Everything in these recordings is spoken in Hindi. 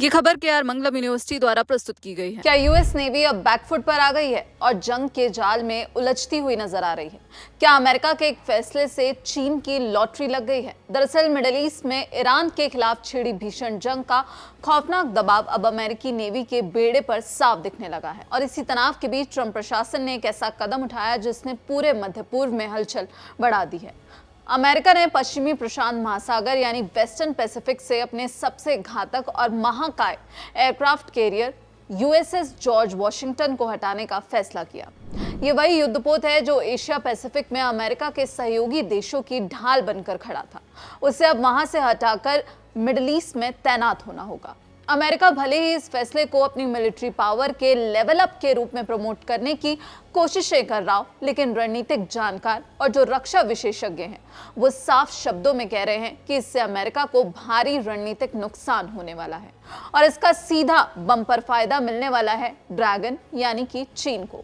ये खबर केआर मंगलम यूनिवर्सिटी द्वारा प्रस्तुत की गई है। क्या यूएस नेवी अब बैकफुट पर आ गई है और जंग के जाल में उलझती हुई नजर आ रही है? क्या अमेरिका के एक फैसले से चीन की लॉटरी लग गई है? दरअसल मिडिल ईस्ट में ईरान के खिलाफ छिड़ी भीषण जंग का खौफनाक दबाव अब अमेरिकी नेवी के बेड़े पर साफ दिखने लगा है। और इसी तनाव के बीच ट्रंप प्रशासन ने एक ऐसा कदम उठाया जिसने पूरे मध्य पूर्व में हलचल बढ़ा दी है। अमेरिका ने पश्चिमी प्रशांत महासागर यानी वेस्टर्न पैसिफिक से अपने सबसे घातक और महाकाय aircraft carrier USS George Washington को हटाने का फैसला किया। ये वही युद्धपोत है जो एशिया पैसिफिक में अमेरिका के सहयोगी देशों की ढाल बनकर खड़ा था। उसे अब वहां से हटाकर मिडिल ईस्ट में तैनात होना होगा। अमेरिका भले ही इस फैसले को अपनी मिलिट्री पावर के लेवल अप के रूप में प्रमोट करने की कोशिशें कर रहा हो, लेकिन रणनीतिक जानकार और जो रक्षा विशेषज्ञ हैं वो साफ शब्दों में कह रहे हैं कि इससे अमेरिका को भारी रणनीतिक नुकसान होने वाला है और इसका सीधा बम्पर फायदा मिलने वाला है ड्रैगन यानी कि चीन को।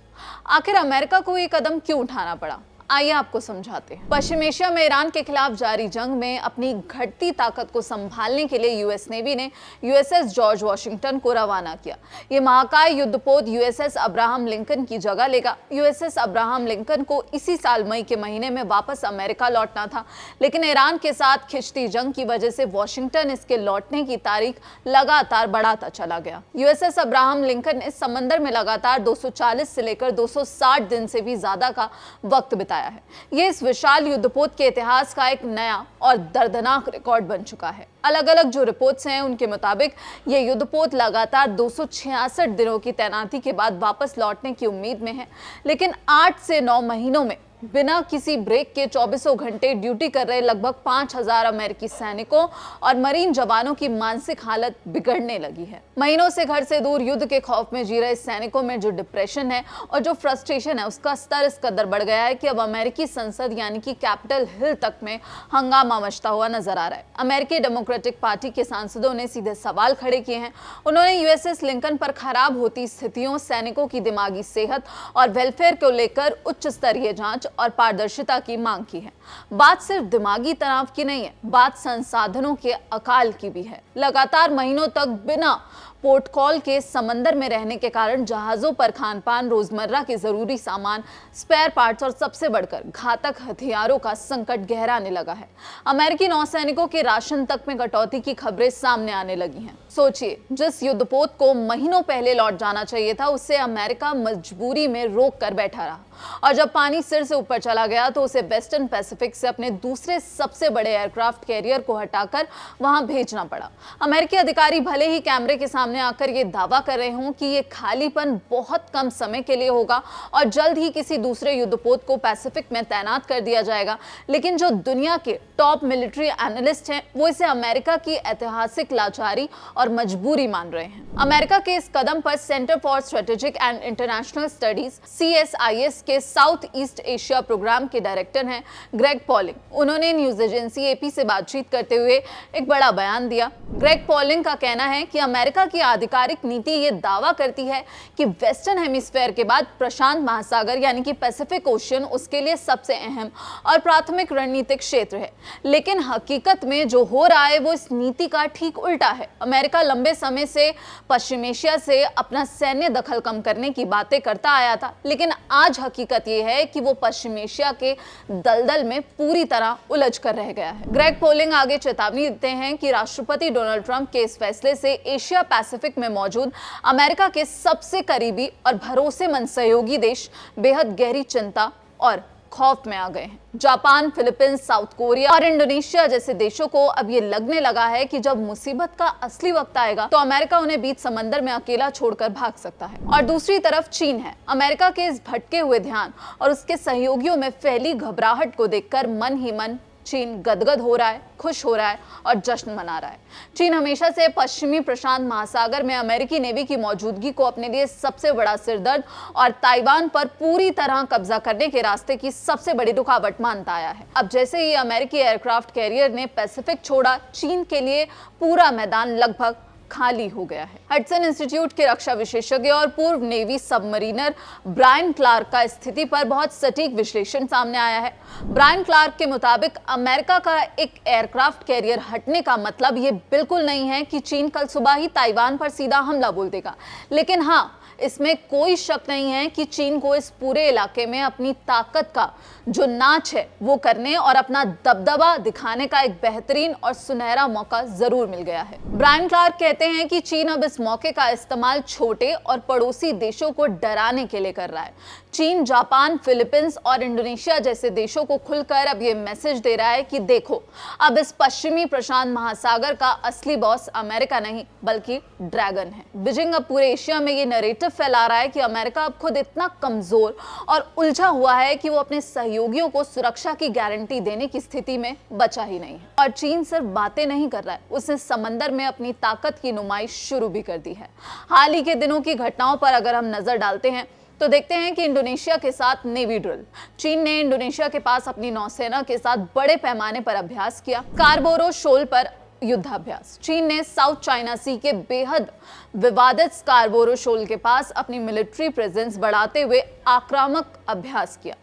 आखिर अमेरिका को ये कदम क्यों उठाना पड़ा, आइए आपको समझाते हैं। पश्चिम एशिया में ईरान के खिलाफ जारी जंग में अपनी घटती ताकत को संभालने के लिए यूएस नेवी ने यूएसएस जॉर्ज वॉशिंगटन को रवाना किया। ये महाकाय युद्धपोत यूएसएस अब्राहम लिंकन की जगह लेगा। यूएसएस अब्राहम लिंकन को इसी साल मई के महीने में वापस अमेरिका लौटना था, लेकिन ईरान के साथ खिंचती जंग की वजह से वॉशिंगटन इसके लौटने की तारीख लगातार बढ़ाता चला गया। यूएसएस अब्राहम लिंकन इस समंदर में लगातार 240 से लेकर 260 दिन से भी ज्यादा का वक्त बिताया है। ये इस विशाल युद्धपोत के इतिहास का एक नया और दर्दनाक रिकॉर्ड बन चुका है। अलग अलग जो रिपोर्ट्स हैं उनके मुताबिक ये युद्धपोत लगातार 266 दिनों की तैनाती के बाद वापस लौटने की उम्मीद में है, लेकिन 8 से 9 महीनों में बिना किसी ब्रेक के 24 घंटे ड्यूटी कर रहे लगभग 5000 अमेरिकी सैनिकों और मरीन जवानों की मानसिक हालत बिगड़ने लगी है। महीनों से घर से दूर युद्ध के खौफ में जी रहे सैनिकों में जो डिप्रेशन है और जो फ्रस्ट्रेशन है उसका स्तर इस कदर बढ़ गया है कि अब अमेरिकी संसद यानी कि कैपिटल हिल तक में हंगामा मचता हुआ नजर आ रहा है। अमेरिकी डेमोक्रेटिक पार्टी के सांसदों ने सीधे सवाल खड़े किए हैं। उन्होंने यूएसएस लिंकन पर खराब होती स्थितियों, सैनिकों की दिमागी सेहत और वेलफेयर को लेकर उच्च स्तरीय जांच और पारदर्शिता की मांग की है। बात सिर्फ दिमागी तनाव की नहीं है, बात संसाधनों के अकाल की भी है। लगातार महीनों तक बिना पोर्ट कॉल के समंदर में रहने के कारण जहाजों पर खानपान, रोजमर्रा के जरूरी सामान, स्पेयर पार्ट्स और सबसे बढ़कर घातक हथियारों का संकट गहराने लगा है। अमेरिकी नौसैनिकों के राशन तक में कटौती की खबरें सामने आने लगी हैं। सोचिए, जिस युद्धपोत को महीनों पहले लौट जाना चाहिए था उसे अमेरिका मजबूरी में रोक कर बैठा रहा, और जब पानी सिर से ऊपर चला गया तो उसे वेस्टर्न पैसिफिक से अपने दूसरे सबसे बड़े एयरक्राफ्ट कैरियर को हटाकर वहां भेजना पड़ा। अमेरिकी अधिकारी भले ही कैमरे के सामने आकर ये दावा कर रहे हों कि ये खालीपन बहुत कम समय के लिए होगा और जल्द ही किसी दूसरे युद्धपोत को पैसिफिक में तैनात कर दिया जाएगा, लेकिन जो दुनिया के टॉप मिलिट्री एनालिस्ट हैं वो इसे अमेरिका की ऐतिहासिक लाचारी और मजबूरी मान रहे हैं। अमेरिका के इस कदम पर centre for strategic and international studies CSIS के साउथ ईस्ट एशिया प्रोग्राम के डायरेक्टर हैं ग्रेग पॉलिंग। उन्होंने न्यूज एजेंसी AP से बातचीत करते हुए एक बड़ा बयान दिया। ग्रेग पॉलिंग का कहना है कि अमेरिका की आधिकारिक नीति ये दावा करती है कि वेस्टर्न हेमिस्फेयर के बाद प्रशांत महासागर यानी कि पैसिफिक ओशियन उसके लिए सबसे अहम और प्राथमिक रणनीतिक क्षेत्र है, लेकिन हकीकत में जो हो रहा है वो इस नीति का ठीक उल्टा है। अमेरिका लंबे समय से पश्चिम एशिया से अपना सैन्य दखल कम करने की बातें करता आया था, लेकिन आज हकीकत ये है कि वो पश्चिम एशिया के दलदल में पूरी तरह उलझ कर रह गया है। ग्रेग पॉलिंग आगे चेतावनी देते हैं कि राष्ट्रपति डोनाल्ड ट्रंप के इस फैसले से एशिया पैसिफिक में मौजूद अमेरिका के सबसे करीबी और भरोसेमंद सहयोगी देश बेहद गहरी चिंता और खौफ में आ गए हैं। जापान, फिलीपींस, साउथ कोरिया और इंडोनेशिया जैसे देशों को अब ये लगने लगा है कि जब मुसीबत का असली वक्त आएगा तो अमेरिका उन्हें बीच समंदर में अकेला छोड़कर भाग सकता है। और दूसरी तरफ चीन है। अमेरिका के इस भटके हुए ध्यान और उसके सहयोगियों में फैली घबराहट को देखकर मन ही मन चीन गदगद हो रहा है, खुश हो रहा है और जश्न मना रहा है। चीन हमेशा से पश्चिमी प्रशांत महासागर में अमेरिकी नेवी की मौजूदगी को अपने लिए सबसे बड़ा सिरदर्द और ताइवान पर पूरी तरह कब्जा करने के रास्ते की सबसे बड़ी रुकावट मानता आया है। अब जैसे ही अमेरिकी एयरक्राफ्ट कैरियर ने पैसिफिक छोड़ा, चीन के लिए पूरा मैदान लगभग खाली हो गया है। हडसन इंस्टीट्यूट के रक्षा विशेषज्ञ और पूर्व नेवी सबमरीनर ब्रायन क्लार्क का स्थिति पर बहुत सटीक विश्लेषण सामने आया है। ब्रायन क्लार्क के मुताबिक अमेरिका का एक एयरक्राफ्ट कैरियर हटने का मतलब ये बिल्कुल नहीं है कि चीन कल सुबह ही ताइवान पर सीधा हमला बोल देगा, लेकिन हाँ, इसमें कोई शक नहीं है कि चीन को इस पूरे इलाके में अपनी ताकत का जो नाच है वो करने और अपना दबदबा दिखाने का एक बेहतरीन और सुनहरा मौका जरूर मिल गया है। ब्रायन क्लार्क कहते हैं कि चीन अब इस मौके का इस्तेमाल छोटे और पड़ोसी देशों को डराने के लिए कर रहा है। चीन, जापान, फिलीपींस और इंडोनेशिया जैसे देशों को खुलकर अब ये मैसेज दे रहा है कि देखो, अब इस पश्चिमी प्रशांत महासागर का असली बॉस अमेरिका नहीं बल्कि ड्रैगन है। बीजिंग अब पूरे एशिया में ये नैरेटिव फैला रहा है कि अमेरिका अब खुद इतना कमजोर और उलझा हुआ है कि वो अपने सहयोगियों को सुरक्षा की गारंटी देने की स्थिति में बचा ही नहीं है। और चीन सिर्फ बातें नहीं कर रहा है, उसने समंदर में अपनी ताकत की नुमाइश शुरू भी कर दी है। हाल ही के दिनों की घटनाओं पर अगर हम नजर डालते हैं तो देखते हैं कि इंडोनेशिया के साथ नेवी ड्रिल, चीन ने इंडोनेशिया के पास अपनी नौसेना के साथ बड़े पैमाने पर अभ्यास किया। स्कारबोरो शोल पर युद्धाभ्यास, चीन ने साउथ चाइना सी के बेहद विवादित स्कारबोरो शोल के पास अपनी मिलिट्री प्रेजेंस बढ़ाते हुए आक्रामक अभ्यास किया।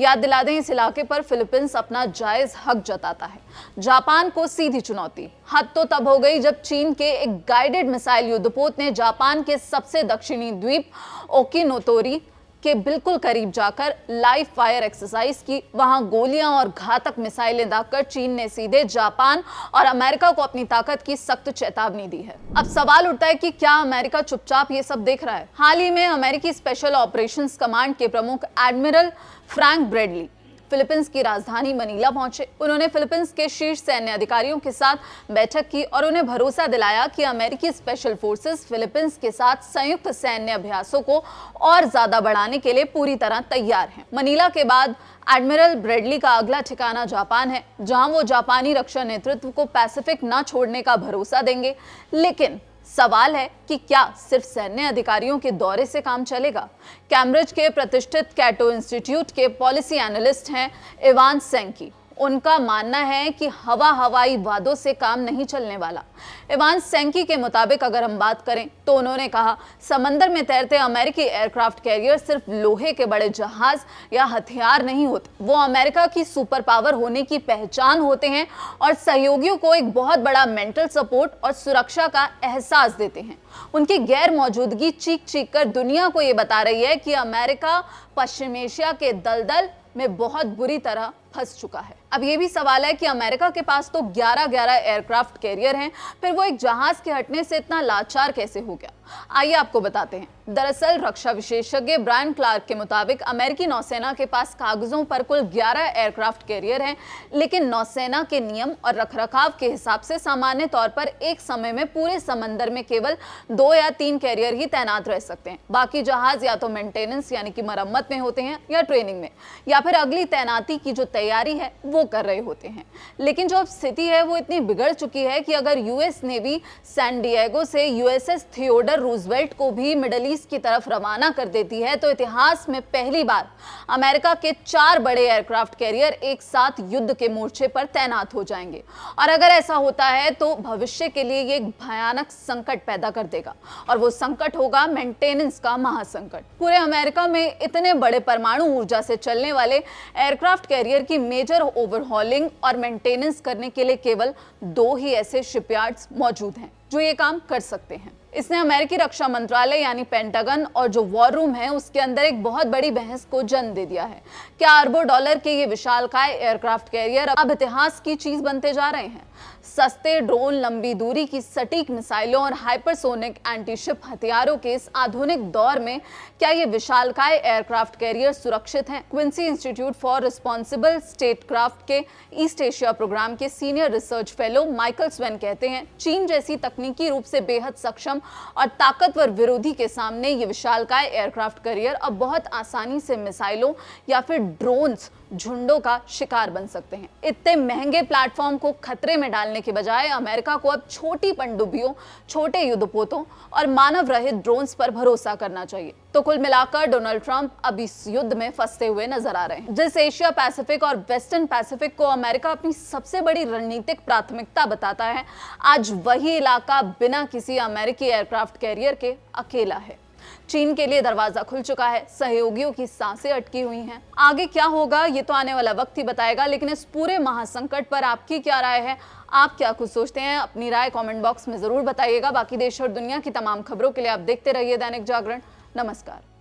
याद दिला दें, इस इलाके पर फिलीपींस अपना जायज हक जताता है। जापान को सीधी चुनौती, हद तो तब हो गई जब चीन के एक गाइडेड मिसाइल युद्धपोत ने जापान के सबसे दक्षिणी द्वीप ओकिनोतोरी के बिल्कुल करीब जाकर लाइव फायर एक्सरसाइज की। वहां गोलियां और घातक मिसाइलें दागकर चीन ने सीधे जापान और अमेरिका को अपनी ताकत की सख्त चेतावनी दी है। अब सवाल उठता है कि क्या अमेरिका चुपचाप ये सब देख रहा है? हाल ही में अमेरिकी स्पेशल ऑपरेशंस कमांड के प्रमुख एडमिरल फ्रैंक ब्रैडली फिलीपींस की राजधानी मनीला पहुंचे। उन्होंने फिलीपींस के शीर्ष सैन्य अधिकारियों के साथ बैठक की और उन्हें भरोसा दिलाया कि अमेरिकी स्पेशल फोर्सेस फिलीपींस के साथ संयुक्त सैन्य अभ्यासों को और ज्यादा बढ़ाने के लिए पूरी तरह तैयार हैं। मनीला के बाद एडमिरल ब्रैडली का अगला ठिकाना जापान है, जहां वो जापानी रक्षा नेतृत्व को पैसिफिक न छोड़ने का भरोसा देंगे। लेकिन सवाल है कि क्या सिर्फ सैन्य अधिकारियों के दौरे से काम चलेगा? कैम्ब्रिज के प्रतिष्ठित कैटो इंस्टीट्यूट के पॉलिसी एनालिस्ट हैं इवान सेंकी। उनका मानना है कि हवाई वादों से काम नहीं चलने वाला। इवान सेंकी के मुताबिक अगर हम बात करें तो उन्होंने कहा, समंदर में तैरते अमेरिकी एयरक्राफ्ट कैरियर सिर्फ लोहे के बड़े जहाज या हथियार नहीं होते, वो अमेरिका की सुपर पावर होने की पहचान होते हैं और सहयोगियों को एक बहुत बड़ा मेंटल सपोर्ट और सुरक्षा का एहसास देते हैं। उनकी गैर मौजूदगी चीख चीख कर दुनिया को ये बता रही है कि अमेरिका पश्चिम एशिया के दलदल में बहुत बुरी तरह फंस चुका है। अब ये भी सवाल है कि अमेरिका के पास तो 11 एयरक्राफ्ट कैरियर हैं, फिर वो एक जहाज के हटने से इतना लाचार कैसे हो गया? आइए आपको बताते हैं। दरअसल रक्षा विशेषज्ञ ब्रायन क्लार्क के मुताबिक अमेरिकी नौसेना के पास कागजों पर कुल 11 एयरक्राफ्ट कैरियर हैं, लेकिन नौसेना के नियम और रखरखाव के हिसाब से सामान्य तौर पर एक समय में पूरे समंदर में केवल 2 या 3 कैरियर ही तैनात रह सकते हैं। बाकी जहाज या तो मेंटेनेंस यानी कि मरम्मत में होते हैं या ट्रेनिंग में, या फिर अगली तैनाती की जो तैयारी है वो कर रहे होते हैं। लेकिन जो अब स्थिति है वो इतनी बिगड़ चुकी है कि अगर यूएस नेवी सैन डिएगो से यूएसएस थियोडर रूजवेल्ट को भी मिडिल ईस्ट की तरफ रवाना कर देती है तो इतिहास में पहली बार अमेरिका के 4 बड़े एयरक्राफ्ट कैरियर एक साथ युद्ध के मोर्चे पर तैनात हो जाएंगे। और अगर ऐसा होता है तो भविष्य के लिए ये एक भयानक संकट पैदा कर देगा, और वो संकट होगा मेंटेनेंस का महासंकट। पूरे अमेरिका में इतने बड़े परमाणु ऊर्जा से चलने वाले एयरक्राफ्ट कैरियर की मेजर ओवरहॉलिंग और मेंटेनेंस करने के लिए केवल 2 ही ऐसे शिपयार्ड्स मौजूद हैं जो ये काम कर सकते हैं। इसने अमेरिकी रक्षा मंत्रालय यानी पेंटागन और जो वॉर रूम है उसके अंदर एक बहुत बड़ी बहस को जन्म दे दिया है। क्या अरबों डॉलर के ये विशालकाय एयरक्राफ्ट कैरियर अब इतिहास की चीज बनते जा रहे हैं? सस्ते ड्रोन, लंबी दूरी की सटीक मिसाइलों और हाइपरसोनिक एंटीशिप हथियारों के इस आधुनिक दौर में क्या ये विशालकाय एयरक्राफ्ट कैरियर सुरक्षित हैं? Quincy institute for responsible statecraft के ईस्ट एशिया प्रोग्राम के senior research fellow Michael Swaine कहते हैं, चीन जैसी तकनीकी रूप से बेहद सक्षम और ताकतवर विरोधी के सामने ये विशालकाय एयरक्राफ्ट कैरियर अब बहुत आसानी से मिसाइलों या फिर ड्रोन्स झुंडों का शिकार बन सकते हैं। इतने महंगे प्लेटफॉर्म को खतरे में डालने के बजाय अमेरिका को अब छोटी पनडुब्बियों, छोटे युद्धपोतों और मानव रहित ड्रोन्स पर भरोसा करना चाहिए। तो कुल मिलाकर डोनाल्ड ट्रंप अब इस युद्ध में फंसते हुए नजर आ रहे हैं। जिस एशिया पैसिफिक और वेस्टर्न पैसिफिक को अमेरिका अपनी सबसे बड़ी रणनीतिक प्राथमिकता बताता है, आज वही इलाका बिना किसी अमेरिकी एयरक्राफ्ट कैरियर के अकेला है। चीन के लिए दरवाजा खुल चुका है, सहयोगियों की सांसें अटकी हुई हैं। आगे क्या होगा ये तो आने वाला वक्त ही बताएगा, लेकिन इस पूरे महासंकट पर आपकी क्या राय है? आप क्या कुछ सोचते हैं? अपनी राय कमेंट बॉक्स में जरूर बताइएगा। बाकी देश और दुनिया की तमाम खबरों के लिए आप देखते रहिए दैनिक जागरण। नमस्कार।